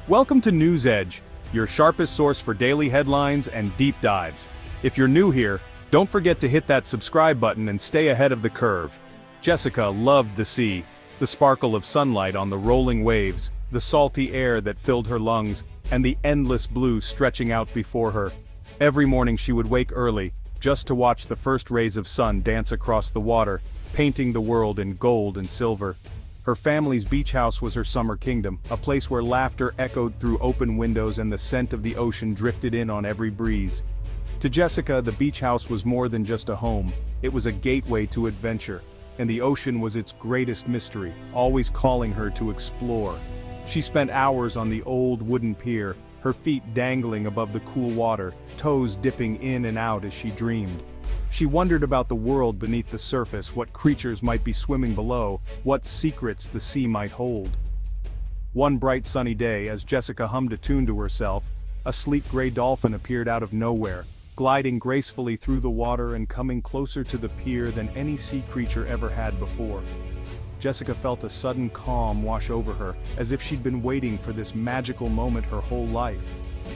Welcome to News Edge, your sharpest source for daily headlines and deep dives. If you're new here, don't forget to hit that subscribe button and stay ahead of the curve. Jessica loved the sea, the sparkle of sunlight on the rolling waves, the salty air that filled her lungs, and the endless blue stretching out before her. Every morning she would wake early, just to watch the first rays of sun dance across the water, painting the world in gold and silver. Her family's beach house was her summer kingdom, a place where laughter echoed through open windows and the scent of the ocean drifted in on every breeze. To Jessica, the beach house was more than just a home, it was a gateway to adventure, and the ocean was its greatest mystery, always calling her to explore. She spent hours on the old wooden pier, her feet dangling above the cool water, toes dipping in and out as she dreamed. She wondered about the world beneath the surface, what creatures might be swimming below, what secrets the sea might hold. One bright sunny day, as Jessica hummed a tune to herself, a sleek gray dolphin appeared out of nowhere, gliding gracefully through the water and coming closer to the pier than any sea creature ever had before. Jessica felt a sudden calm wash over her, as if she'd been waiting for this magical moment her whole life.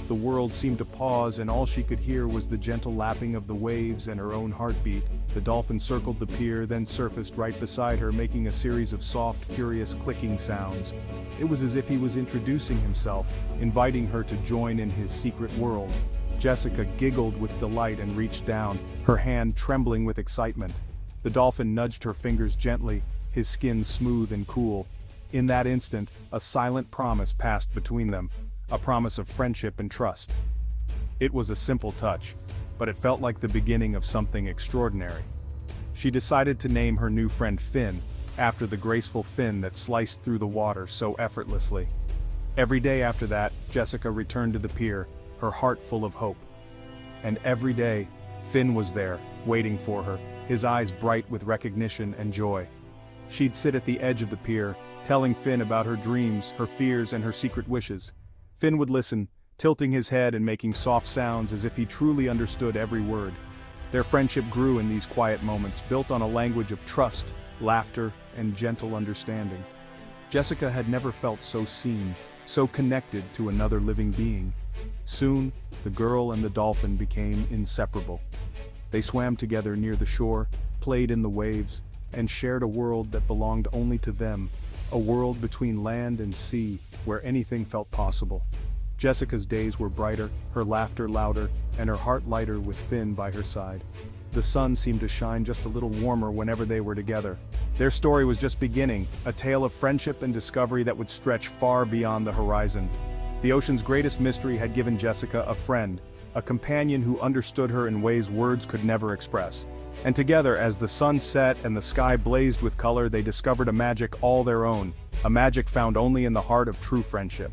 The world seemed to pause and all she could hear was the gentle lapping of the waves and her own heartbeat. The dolphin circled the pier, then surfaced right beside her, making a series of soft, curious clicking sounds. It was as if he was introducing himself, inviting her to join in his secret world. Jessica giggled with delight and reached down, her hand trembling with excitement. The dolphin nudged her fingers gently, his skin smooth and cool. In that instant, a silent promise passed between them. A promise of friendship and trust. It was a simple touch, but it felt like the beginning of something extraordinary. She decided to name her new friend Finn, after the graceful fin that sliced through the water so effortlessly. Every day after that, Jessica returned to the pier, her heart full of hope. And every day, Finn was there, waiting for her, his eyes bright with recognition and joy. She'd sit at the edge of the pier, telling Finn about her dreams, her fears, and her secret wishes. Finn would listen, tilting his head and making soft sounds as if he truly understood every word. Their friendship grew in these quiet moments, built on a language of trust, laughter, and gentle understanding. Jessica had never felt so seen, so connected to another living being. Soon, the girl and the dolphin became inseparable. They swam together near the shore, played in the waves, and shared a world that belonged only to them, a world between land and sea, where anything felt possible. Jessica's days were brighter, her laughter louder, and her heart lighter with Finn by her side. The sun seemed to shine just a little warmer whenever they were together. Their story was just beginning, a tale of friendship and discovery that would stretch far beyond the horizon. The ocean's greatest mystery had given Jessica a friend, a companion who understood her in ways words could never express. And together, as the sun set and the sky blazed with color, they discovered a magic all their own, a magic found only in the heart of true friendship.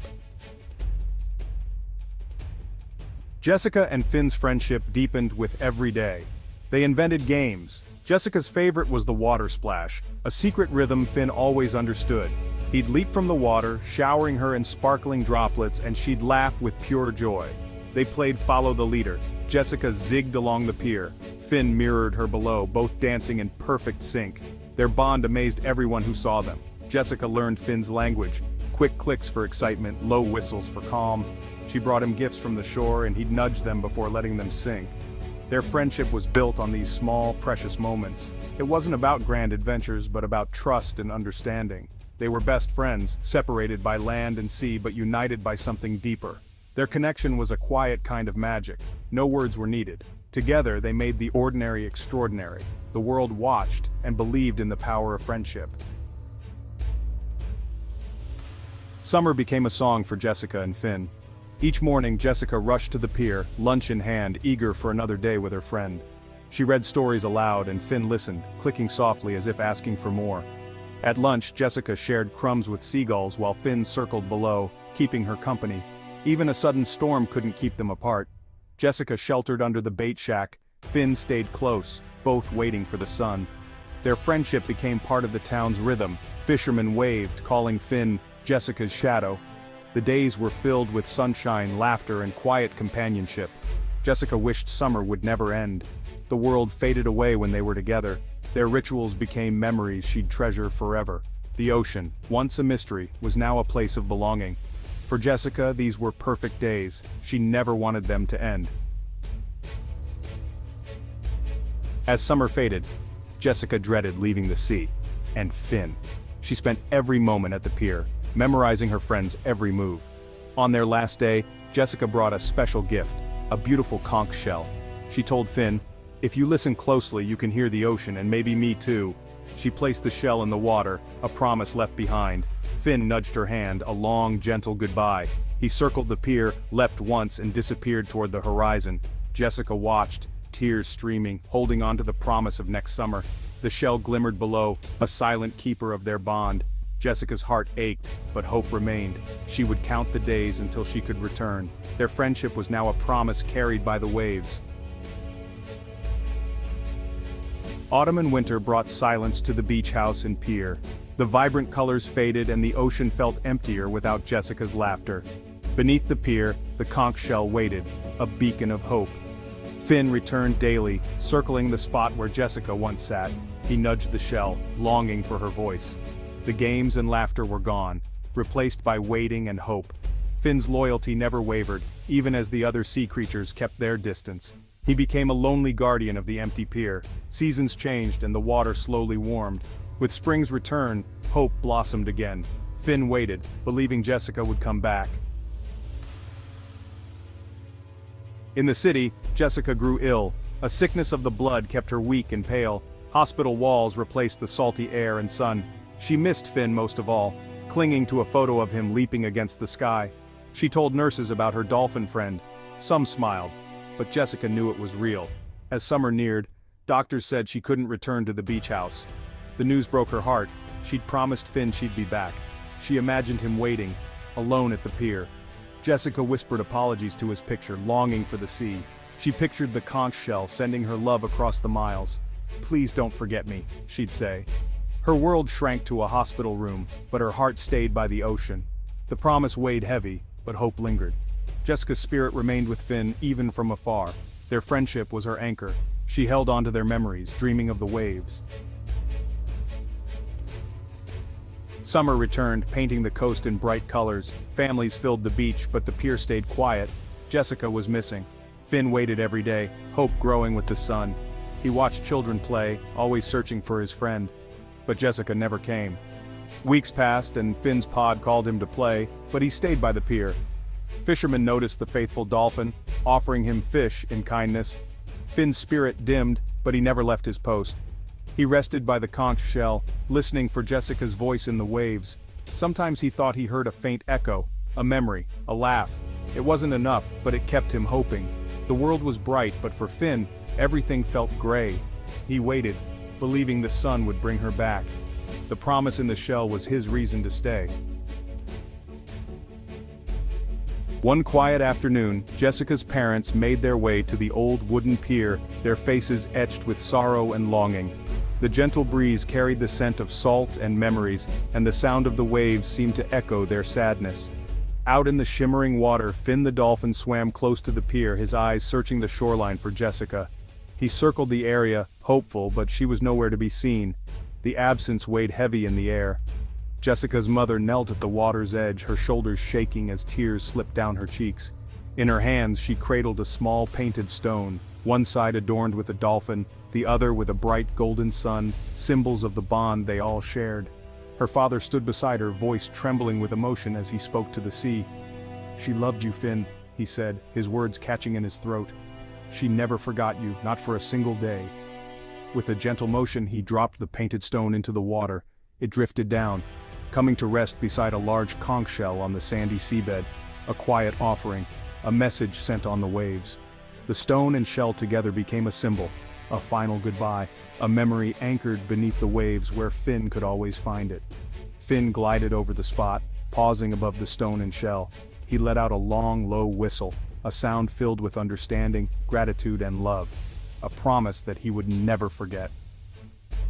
Jessica and Finn's friendship deepened with every day. They invented games. Jessica's favorite was the water splash, a secret rhythm Finn always understood. He'd leap from the water, showering her in sparkling droplets, and she'd laugh with pure joy. They played follow the leader. Jessica zigged along the pier. Finn mirrored her below, both dancing in perfect sync. Their bond amazed everyone who saw them. Jessica learned Finn's language. Quick clicks for excitement, low whistles for calm. She brought him gifts from the shore and he'd nudge them before letting them sink. Their friendship was built on these small, precious moments. It wasn't about grand adventures, but about trust and understanding. They were best friends, separated by land and sea but united by something deeper. Their connection was a quiet kind of magic. No words were needed. Together they made the ordinary extraordinary. The world watched and believed in the power of friendship. Summer became a song for Jessica and Finn. Each morning Jessica rushed to the pier, lunch in hand, eager for another day with her friend. She read stories aloud and Finn listened, clicking softly as if asking for more. At lunch, Jessica shared crumbs with seagulls while Finn circled below, keeping her company. Even a sudden storm couldn't keep them apart. Jessica sheltered under the bait shack, Finn stayed close, both waiting for the sun. Their friendship became part of the town's rhythm. Fishermen waved, calling Finn Jessica's shadow. The days were filled with sunshine, laughter, and quiet companionship. Jessica wished summer would never end. The world faded away when they were together. Their rituals became memories she'd treasure forever. The ocean, once a mystery, was now a place of belonging. For Jessica, these were perfect days. She never wanted them to end. As summer faded, Jessica dreaded leaving the sea. And Finn. She spent every moment at the pier, memorizing her friend's every move. On their last day, Jessica brought a special gift, a beautiful conch shell. She told Finn, "If you listen closely, you can hear the ocean and maybe me too." She placed the shell in the water, a promise left behind. Finn nudged her hand, a long, gentle goodbye. He circled the pier, leapt once and disappeared toward the horizon. Jessica watched, tears streaming, holding on to the promise of next summer. The shell glimmered below, a silent keeper of their bond. Jessica's heart ached, but hope remained. She would count the days until she could return. Their friendship was now a promise carried by the waves. Autumn and winter brought silence to the beach house and pier. The vibrant colors faded and the ocean felt emptier without Jessica's laughter. Beneath the pier, the conch shell waited, a beacon of hope. Finn returned daily, circling the spot where Jessica once sat. He nudged the shell, longing for her voice. The games and laughter were gone, replaced by waiting and hope. Finn's loyalty never wavered, even as the other sea creatures kept their distance. He became a lonely guardian of the empty pier. Seasons changed and the water slowly warmed. With spring's return, hope blossomed again. Finn waited, believing Jessica would come back. In the city, Jessica grew ill. A sickness of the blood kept her weak and pale. Hospital walls replaced the salty air and sun. She missed Finn most of all, clinging to a photo of him leaping against the sky. She told nurses about her dolphin friend. Some smiled, but Jessica knew it was real. As summer neared, doctors said she couldn't return to the beach house. The news broke her heart. She'd promised Finn she'd be back. She imagined him waiting, alone at the pier. Jessica whispered apologies to his picture, longing for the sea. She pictured the conch shell sending her love across the miles. "Please don't forget me," she'd say. Her world shrank to a hospital room, but her heart stayed by the ocean. The promise weighed heavy, but hope lingered. Jessica's spirit remained with Finn even from afar. Their friendship was her anchor. She held on to their memories, dreaming of the waves. Summer returned, painting the coast in bright colors. Families filled the beach, but the pier stayed quiet. Jessica was missing. Finn waited every day, hope growing with the sun. He watched children play, always searching for his friend. But Jessica never came. Weeks passed and Finn's pod called him to play, but he stayed by the pier. Fishermen noticed the faithful dolphin, offering him fish in kindness. Finn's spirit dimmed, but he never left his post. He rested by the conch shell, listening for Jessica's voice in the waves. Sometimes he thought he heard a faint echo, a memory, a laugh. It wasn't enough, but it kept him hoping. The world was bright, but for Finn, everything felt gray. He waited, believing the sun would bring her back. The promise in the shell was his reason to stay. One quiet afternoon, Jessica's parents made their way to the old wooden pier, their faces etched with sorrow and longing. The gentle breeze carried the scent of salt and memories, and the sound of the waves seemed to echo their sadness. Out in the shimmering water, Finn the dolphin swam close to the pier, his eyes searching the shoreline for Jessica. He circled the area, hopeful, but she was nowhere to be seen. The absence weighed heavy in the air. Jessica's mother knelt at the water's edge, her shoulders shaking as tears slipped down her cheeks. In her hands she cradled a small painted stone, one side adorned with a dolphin, the other with a bright golden sun, symbols of the bond they all shared. Her father stood beside her, voice trembling with emotion as he spoke to the sea. "She loved you, Finn," he said, his words catching in his throat. "She never forgot you, not for a single day." With a gentle motion he dropped the painted stone into the water. It drifted down, coming to rest beside a large conch shell on the sandy seabed, a quiet offering, a message sent on the waves. The stone and shell together became a symbol, a final goodbye, a memory anchored beneath the waves where Finn could always find it. Finn glided over the spot, pausing above the stone and shell. He let out a long, low whistle, a sound filled with understanding, gratitude, and love, a promise that he would never forget.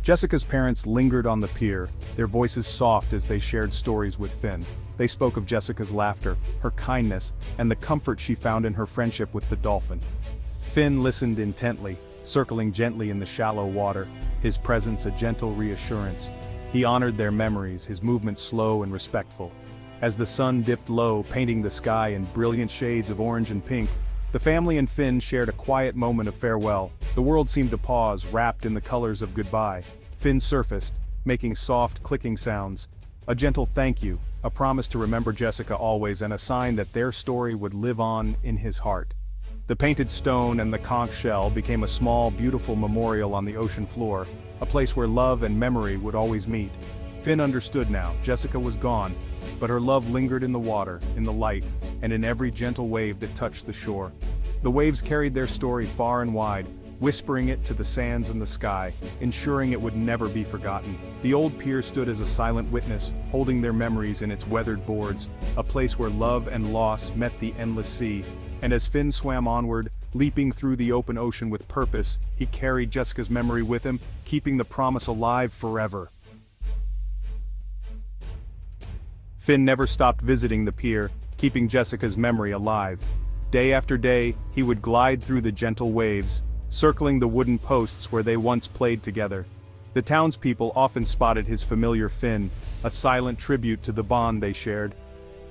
Jessica's parents lingered on the pier, their voices soft as they shared stories with Finn. They spoke of Jessica's laughter, her kindness, and the comfort she found in her friendship with the dolphin. Finn listened intently, circling gently in the shallow water, his presence a gentle reassurance. He honored their memories, his movements slow and respectful. As the sun dipped low, painting the sky in brilliant shades of orange and pink, the family and Finn shared a quiet moment of farewell. The world seemed to pause, wrapped in the colors of goodbye. Finn surfaced, making soft, clicking sounds. A gentle thank you, a promise to remember Jessica always, and a sign that their story would live on in his heart. The painted stone and the conch shell became a small, beautiful memorial on the ocean floor, a place where love and memory would always meet. Finn understood now. Jessica was gone, but her love lingered in the water, in the light, and in every gentle wave that touched the shore. The waves carried their story far and wide, whispering it to the sands and the sky, ensuring it would never be forgotten. The old pier stood as a silent witness, holding their memories in its weathered boards, a place where love and loss met the endless sea. And as Finn swam onward, leaping through the open ocean with purpose, he carried Jessica's memory with him, keeping the promise alive forever. Finn never stopped visiting the pier, keeping Jessica's memory alive. Day after day, he would glide through the gentle waves, circling the wooden posts where they once played together. The townspeople often spotted his familiar fin, a silent tribute to the bond they shared.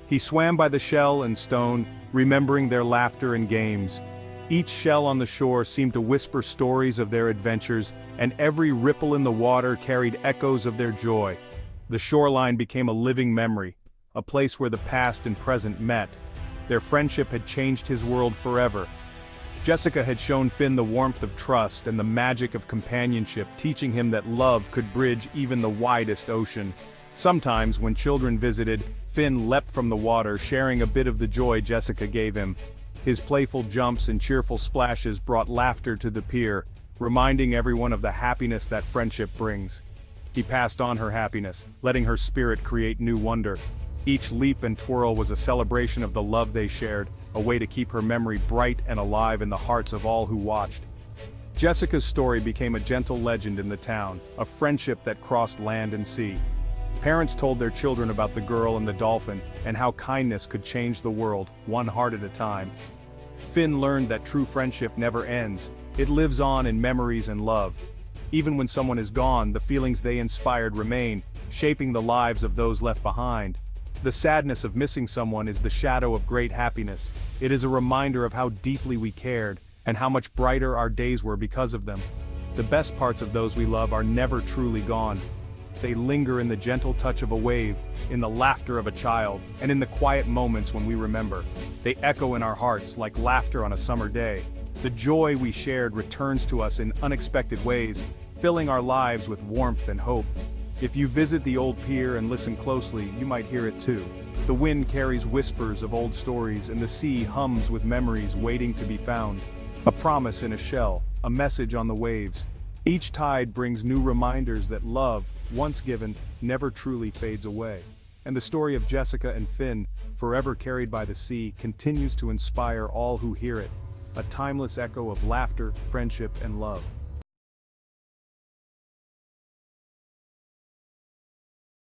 He swam by the shell and stone, remembering their laughter and games. Each shell on the shore seemed to whisper stories of their adventures, and every ripple in the water carried echoes of their joy. The shoreline became a living memory, a place where the past and present met. Their friendship had changed his world forever. Jessica had shown Finn the warmth of trust and the magic of companionship, teaching him that love could bridge even the widest ocean. Sometimes, when children visited, Finn leapt from the water, sharing a bit of the joy Jessica gave him. His playful jumps and cheerful splashes brought laughter to the pier, reminding everyone of the happiness that friendship brings. He passed on her happiness, letting her spirit create new wonder. Each leap and twirl was a celebration of the love they shared, a way to keep her memory bright and alive in the hearts of all who watched. Jessica's story became a gentle legend in the town, a friendship that crossed land and sea. Parents told their children about the girl and the dolphin, and how kindness could change the world, one heart at a time. Finn learned that true friendship never ends. It lives on in memories and love. Even when someone is gone, the feelings they inspired remain, shaping the lives of those left behind. The sadness of missing someone is the shadow of great happiness. It is a reminder of how deeply we cared, and how much brighter our days were because of them. The best parts of those we love are never truly gone. They linger in the gentle touch of a wave, in the laughter of a child, and in the quiet moments when we remember. They echo in our hearts like laughter on a summer day. The joy we shared returns to us in unexpected ways, filling our lives with warmth and hope. If you visit the old pier and listen closely, you might hear it too. The wind carries whispers of old stories, and the sea hums with memories waiting to be found. A promise in a shell, a message on the waves. Each tide brings new reminders that love, once given, never truly fades away. And the story of Jessica and Finn, forever carried by the sea, continues to inspire all who hear it. A timeless echo of laughter, friendship, and love.